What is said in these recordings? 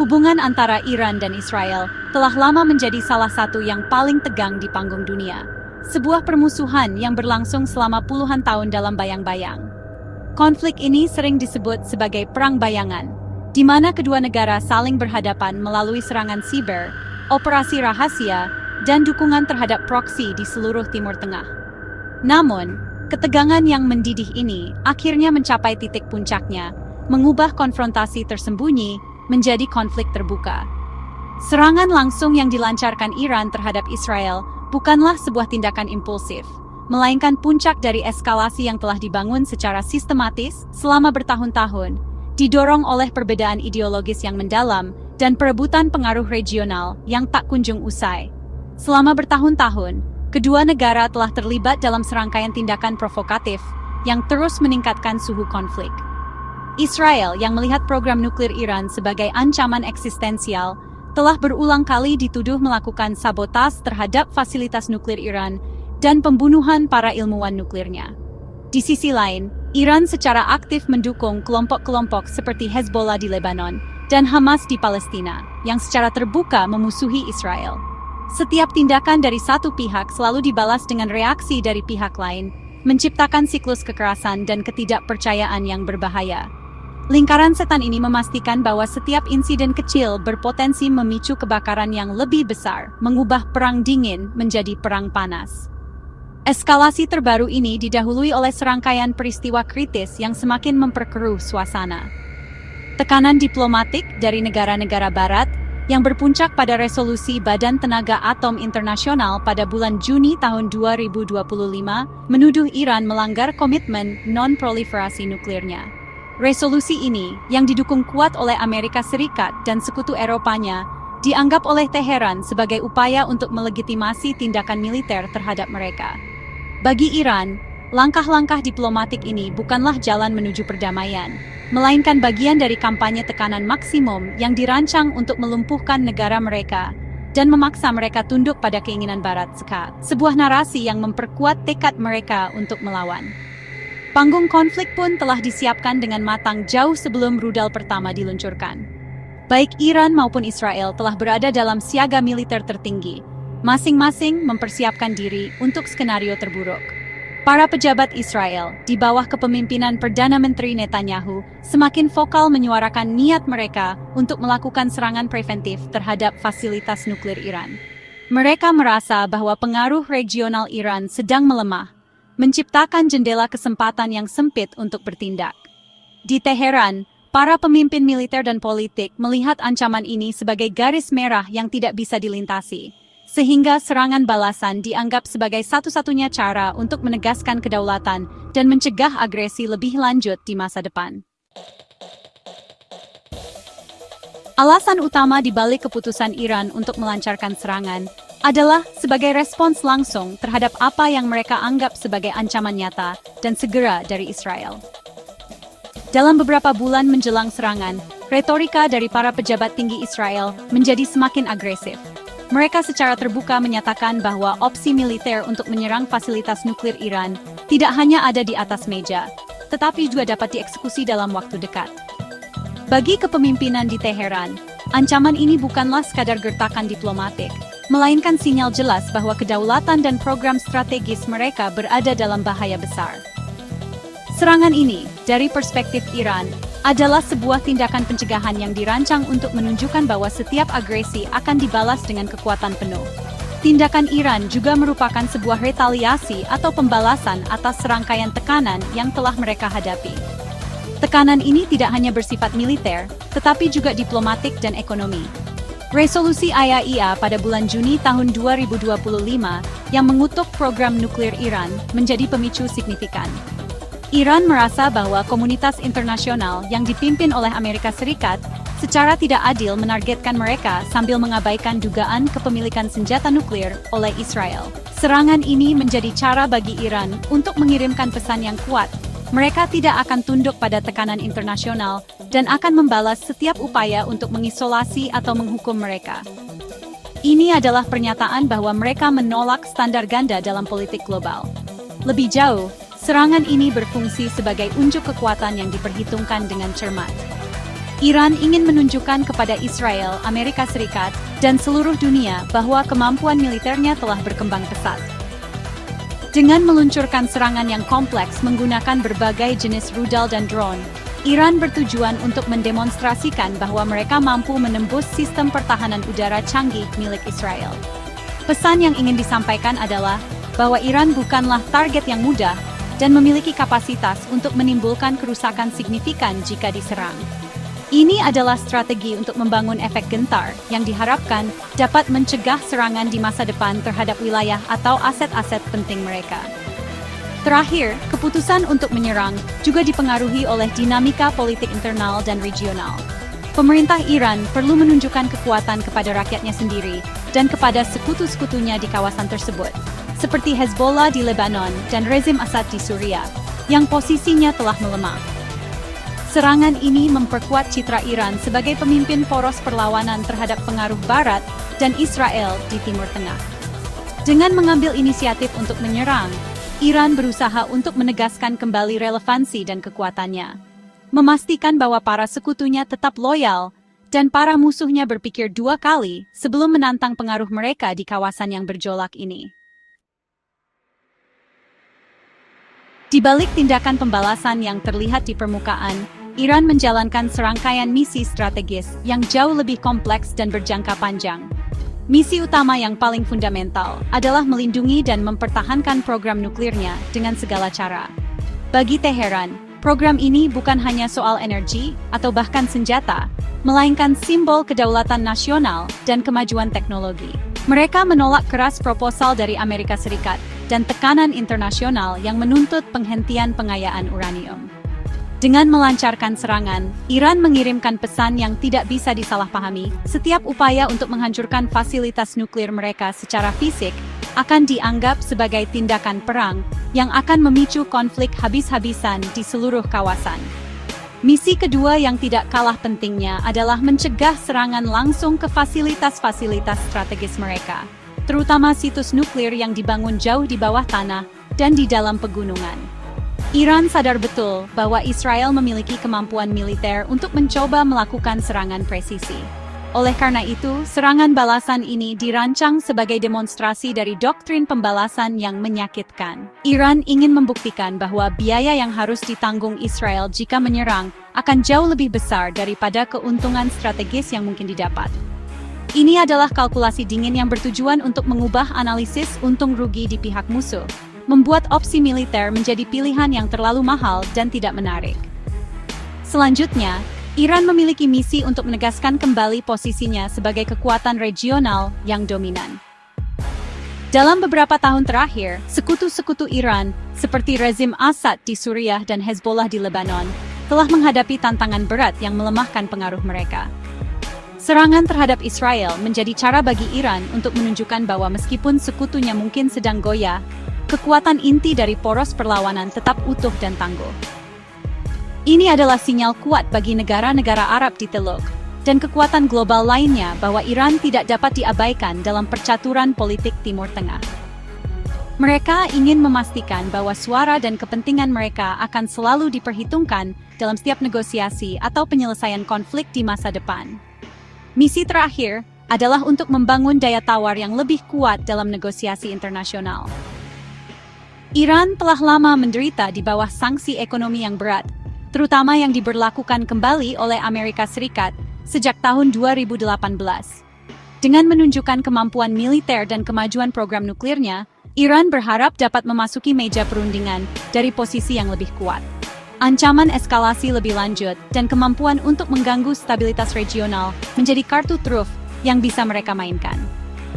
hubungan antara Iran dan Israel telah lama menjadi salah satu yang paling tegang di panggung dunia. Sebuah permusuhan yang berlangsung selama puluhan tahun dalam bayang-bayang. Konflik ini sering disebut sebagai perang bayangan, di mana kedua negara saling berhadapan melalui serangan siber, operasi rahasia, dan dukungan terhadap proksi di seluruh Timur Tengah. Namun, ketegangan yang mendidih ini akhirnya mencapai titik puncaknya, mengubah konfrontasi tersembunyi menjadi konflik terbuka. Serangan langsung yang dilancarkan Iran terhadap Israel bukanlah sebuah tindakan impulsif, melainkan puncak dari eskalasi yang telah dibangun secara sistematis selama bertahun-tahun, didorong oleh perbedaan ideologis yang mendalam dan perebutan pengaruh regional yang tak kunjung usai. Selama bertahun-tahun, kedua negara telah terlibat dalam serangkaian tindakan provokatif yang terus meningkatkan suhu konflik. Israel yang melihat program nuklir Iran sebagai ancaman eksistensial telah berulang kali dituduh melakukan sabotas terhadap fasilitas nuklir Iran dan pembunuhan para ilmuwan nuklirnya. Di sisi lain, Iran secara aktif mendukung kelompok-kelompok seperti Hezbollah di Lebanon dan Hamas di Palestina yang secara terbuka memusuhi Israel. Setiap tindakan dari satu pihak selalu dibalas dengan reaksi dari pihak lain, menciptakan siklus kekerasan dan ketidakpercayaan yang berbahaya. Lingkaran setan ini memastikan bahwa setiap insiden kecil berpotensi memicu kebakaran yang lebih besar, mengubah perang dingin menjadi perang panas. Eskalasi terbaru ini didahului oleh serangkaian peristiwa kritis yang semakin memperkeruh suasana. Tekanan diplomatik dari negara-negara barat yang berpuncak pada resolusi Badan Tenaga Atom Internasional pada bulan Juni tahun 2025 menuduh Iran melanggar komitmen non-proliferasi nuklirnya. Resolusi ini, yang didukung kuat oleh Amerika Serikat dan sekutu Eropanya, dianggap oleh Teheran sebagai upaya untuk melegitimasi tindakan militer terhadap mereka. Bagi Iran, langkah-langkah diplomatik ini bukanlah jalan menuju perdamaian, melainkan bagian dari kampanye tekanan maksimum yang dirancang untuk melumpuhkan negara mereka dan memaksa mereka tunduk pada keinginan Barat sebuah narasi yang memperkuat tekad mereka untuk melawan. Panggung konflik pun telah disiapkan dengan matang jauh sebelum rudal pertama diluncurkan. Baik Iran maupun Israel telah berada dalam siaga militer tertinggi, masing-masing mempersiapkan diri untuk skenario terburuk. Para pejabat Israel, di bawah kepemimpinan Perdana Menteri Netanyahu, semakin vokal menyuarakan niat mereka untuk melakukan serangan preventif terhadap fasilitas nuklir Iran. Mereka merasa bahwa pengaruh regional Iran sedang melemah, menciptakan jendela kesempatan yang sempit untuk bertindak. Di Teheran, para pemimpin militer dan politik melihat ancaman ini sebagai garis merah yang tidak bisa dilintasi, sehingga serangan balasan dianggap sebagai satu-satunya cara untuk menegaskan kedaulatan dan mencegah agresi lebih lanjut di masa depan. Alasan utama di balik keputusan Iran untuk melancarkan serangan adalah sebagai respons langsung terhadap apa yang mereka anggap sebagai ancaman nyata dan segera dari Israel. Dalam beberapa bulan menjelang serangan, retorika dari para pejabat tinggi Israel menjadi semakin agresif. Mereka secara terbuka menyatakan bahwa opsi militer untuk menyerang fasilitas nuklir Iran tidak hanya ada di atas meja, tetapi juga dapat dieksekusi dalam waktu dekat. Bagi kepemimpinan di Teheran, ancaman ini bukanlah sekadar gertakan diplomatik, melainkan sinyal jelas bahwa kedaulatan dan program strategis mereka berada dalam bahaya besar. Serangan ini, dari perspektif Iran, adalah sebuah tindakan pencegahan yang dirancang untuk menunjukkan bahwa setiap agresi akan dibalas dengan kekuatan penuh. Tindakan Iran juga merupakan sebuah retaliasi atau pembalasan atas serangkaian tekanan yang telah mereka hadapi. Tekanan ini tidak hanya bersifat militer, tetapi juga diplomatik dan ekonomi. Resolusi IAEA pada bulan Juni tahun 2025 yang mengutuk program nuklir Iran menjadi pemicu signifikan. Iran merasa bahwa komunitas internasional yang dipimpin oleh Amerika Serikat secara tidak adil menargetkan mereka sambil mengabaikan dugaan kepemilikan senjata nuklir oleh Israel. Serangan ini menjadi cara bagi Iran untuk mengirimkan pesan yang kuat. Mereka tidak akan tunduk pada tekanan internasional dan akan membalas setiap upaya untuk mengisolasi atau menghukum mereka. Ini adalah pernyataan bahwa mereka menolak standar ganda dalam politik global. Lebih jauh, serangan ini berfungsi sebagai unjuk kekuatan yang diperhitungkan dengan cermat. Iran ingin menunjukkan kepada Israel, Amerika Serikat, dan seluruh dunia bahwa kemampuan militernya telah berkembang pesat. Dengan meluncurkan serangan yang kompleks menggunakan berbagai jenis rudal dan drone, Iran bertujuan untuk mendemonstrasikan bahwa mereka mampu menembus sistem pertahanan udara canggih milik Israel. Pesan yang ingin disampaikan adalah bahwa Iran bukanlah target yang mudah dan memiliki kapasitas untuk menimbulkan kerusakan signifikan jika diserang. Ini adalah strategi untuk membangun efek gentar yang diharapkan dapat mencegah serangan di masa depan terhadap wilayah atau aset-aset penting mereka. Terakhir, keputusan untuk menyerang juga dipengaruhi oleh dinamika politik internal dan regional. Pemerintah Iran perlu menunjukkan kekuatan kepada rakyatnya sendiri dan kepada sekutu-sekutunya di kawasan tersebut, seperti Hezbollah di Lebanon dan rezim Assad di Suriah, yang posisinya telah melemah. Serangan ini memperkuat citra Iran sebagai pemimpin poros perlawanan terhadap pengaruh Barat dan Israel di Timur Tengah. Dengan mengambil inisiatif untuk menyerang, Iran berusaha untuk menegaskan kembali relevansi dan kekuatannya, memastikan bahwa para sekutunya tetap loyal, dan para musuhnya berpikir dua kali sebelum menantang pengaruh mereka di kawasan yang berjolak ini. Di balik tindakan pembalasan yang terlihat di permukaan, Iran menjalankan serangkaian misi strategis yang jauh lebih kompleks dan berjangka panjang. Misi utama yang paling fundamental adalah melindungi dan mempertahankan program nuklirnya dengan segala cara. Bagi Teheran, program ini bukan hanya soal energi atau bahkan senjata, melainkan simbol kedaulatan nasional dan kemajuan teknologi. Mereka menolak keras proposal dari Amerika Serikat dan tekanan internasional yang menuntut penghentian pengayaan uranium. Dengan melancarkan serangan, Iran mengirimkan pesan yang tidak bisa disalahpahami. Setiap upaya untuk menghancurkan fasilitas nuklir mereka secara fisik akan dianggap sebagai tindakan perang yang akan memicu konflik habis-habisan di seluruh kawasan. Misi kedua yang tidak kalah pentingnya adalah mencegah serangan langsung ke fasilitas-fasilitas strategis mereka, terutama situs nuklir yang dibangun jauh di bawah tanah dan di dalam pegunungan. Iran sadar betul bahwa Israel memiliki kemampuan militer untuk mencoba melakukan serangan presisi. Oleh karena itu, serangan balasan ini dirancang sebagai demonstrasi dari doktrin pembalasan yang menyakitkan. Iran ingin membuktikan bahwa biaya yang harus ditanggung Israel jika menyerang akan jauh lebih besar daripada keuntungan strategis yang mungkin didapat. Ini adalah kalkulasi dingin yang bertujuan untuk mengubah analisis untung rugi di pihak musuh, membuat opsi militer menjadi pilihan yang terlalu mahal dan tidak menarik. Selanjutnya, Iran memiliki misi untuk menegaskan kembali posisinya sebagai kekuatan regional yang dominan. Dalam beberapa tahun terakhir, sekutu-sekutu Iran, seperti rezim Assad di Suriah dan Hezbollah di Lebanon, telah menghadapi tantangan berat yang melemahkan pengaruh mereka. Serangan terhadap Israel menjadi cara bagi Iran untuk menunjukkan bahwa meskipun sekutunya mungkin sedang goyah, kekuatan inti dari poros perlawanan tetap utuh dan tangguh. Ini adalah sinyal kuat bagi negara-negara Arab di Teluk dan kekuatan global lainnya bahwa Iran tidak dapat diabaikan dalam percaturan politik Timur Tengah. Mereka ingin memastikan bahwa suara dan kepentingan mereka akan selalu diperhitungkan dalam setiap negosiasi atau penyelesaian konflik di masa depan. Misi terakhir adalah untuk membangun daya tawar yang lebih kuat dalam negosiasi internasional. Iran telah lama menderita di bawah sanksi ekonomi yang berat, terutama yang diberlakukan kembali oleh Amerika Serikat sejak tahun 2018. Dengan menunjukkan kemampuan militer dan kemajuan program nuklirnya, Iran berharap dapat memasuki meja perundingan dari posisi yang lebih kuat. Ancaman eskalasi lebih lanjut dan kemampuan untuk mengganggu stabilitas regional menjadi kartu truf yang bisa mereka mainkan.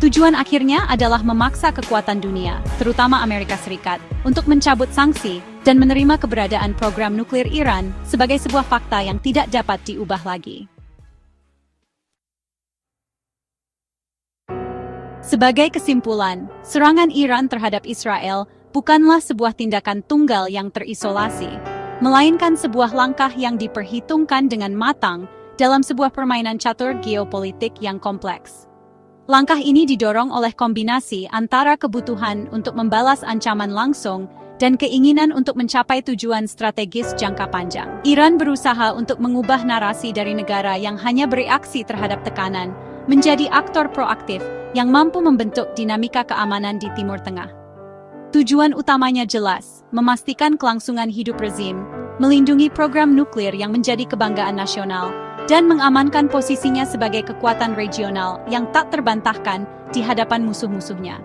Tujuan akhirnya adalah memaksa kekuatan dunia, terutama Amerika Serikat, untuk mencabut sanksi dan menerima keberadaan program nuklir Iran sebagai sebuah fakta yang tidak dapat diubah lagi. Sebagai kesimpulan, serangan Iran terhadap Israel bukanlah sebuah tindakan tunggal yang terisolasi, melainkan sebuah langkah yang diperhitungkan dengan matang dalam sebuah permainan catur geopolitik yang kompleks. Langkah ini didorong oleh kombinasi antara kebutuhan untuk membalas ancaman langsung dan keinginan untuk mencapai tujuan strategis jangka panjang. Iran berusaha untuk mengubah narasi dari negara yang hanya bereaksi terhadap tekanan menjadi aktor proaktif yang mampu membentuk dinamika keamanan di Timur Tengah. Tujuan utamanya jelas, memastikan kelangsungan hidup rezim, melindungi program nuklir yang menjadi kebanggaan nasional, dan mengamankan posisinya sebagai kekuatan regional yang tak terbantahkan di hadapan musuh-musuhnya.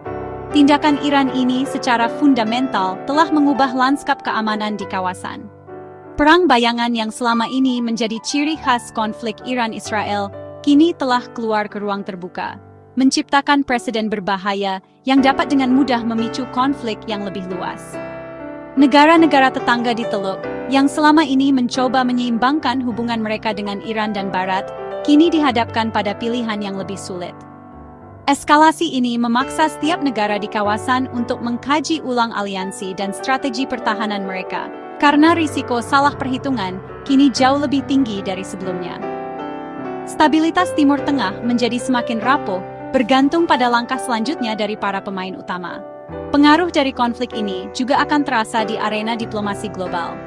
Tindakan Iran ini secara fundamental telah mengubah lanskap keamanan di kawasan. Perang bayangan yang selama ini menjadi ciri khas konflik Iran-Israel kini telah keluar ke ruang terbuka, menciptakan presiden berbahaya yang dapat dengan mudah memicu konflik yang lebih luas. Negara-negara tetangga di Teluk, yang selama ini mencoba menyeimbangkan hubungan mereka dengan Iran dan Barat, kini dihadapkan pada pilihan yang lebih sulit. Eskalasi ini memaksa setiap negara di kawasan untuk mengkaji ulang aliansi dan strategi pertahanan mereka, karena risiko salah perhitungan kini jauh lebih tinggi dari sebelumnya. Stabilitas Timur Tengah menjadi semakin rapuh, bergantung pada langkah selanjutnya dari para pemain utama. Pengaruh dari konflik ini juga akan terasa di arena diplomasi global.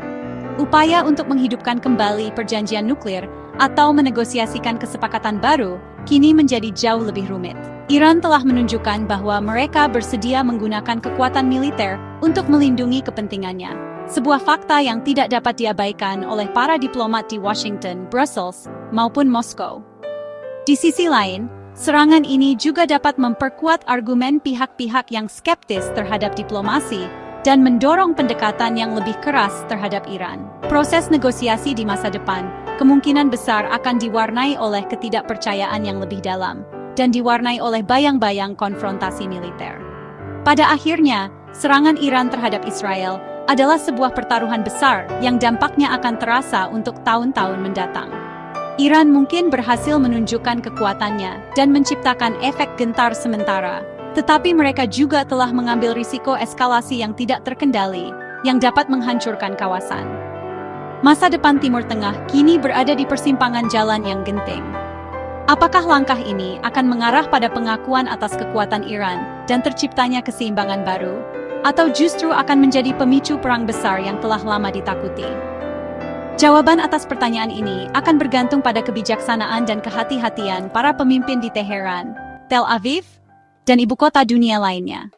Upaya untuk menghidupkan kembali perjanjian nuklir atau menegosiasikan kesepakatan baru kini menjadi jauh lebih rumit. Iran telah menunjukkan bahwa mereka bersedia menggunakan kekuatan militer untuk melindungi kepentingannya. Sebuah fakta yang tidak dapat diabaikan oleh para diplomat di Washington, Brussels, maupun Moskow. Di sisi lain, serangan ini juga dapat memperkuat argumen pihak-pihak yang skeptis terhadap diplomasi dan mendorong pendekatan yang lebih keras terhadap Iran. Proses negosiasi di masa depan kemungkinan besar akan diwarnai oleh ketidakpercayaan yang lebih dalam dan diwarnai oleh bayang-bayang konfrontasi militer. Pada akhirnya, serangan Iran terhadap Israel adalah sebuah pertaruhan besar yang dampaknya akan terasa untuk tahun-tahun mendatang. Iran mungkin berhasil menunjukkan kekuatannya dan menciptakan efek gentar sementara, tetapi mereka juga telah mengambil risiko eskalasi yang tidak terkendali yang dapat menghancurkan kawasan. Masa depan Timur Tengah kini berada di persimpangan jalan yang genting. Apakah langkah ini akan mengarah pada pengakuan atas kekuatan Iran dan terciptanya keseimbangan baru, atau justru akan menjadi pemicu perang besar yang telah lama ditakuti? Jawaban atas pertanyaan ini akan bergantung pada kebijaksanaan dan kehati-hatian para pemimpin di Teheran, Tel Aviv, dan ibu kota dunia lainnya.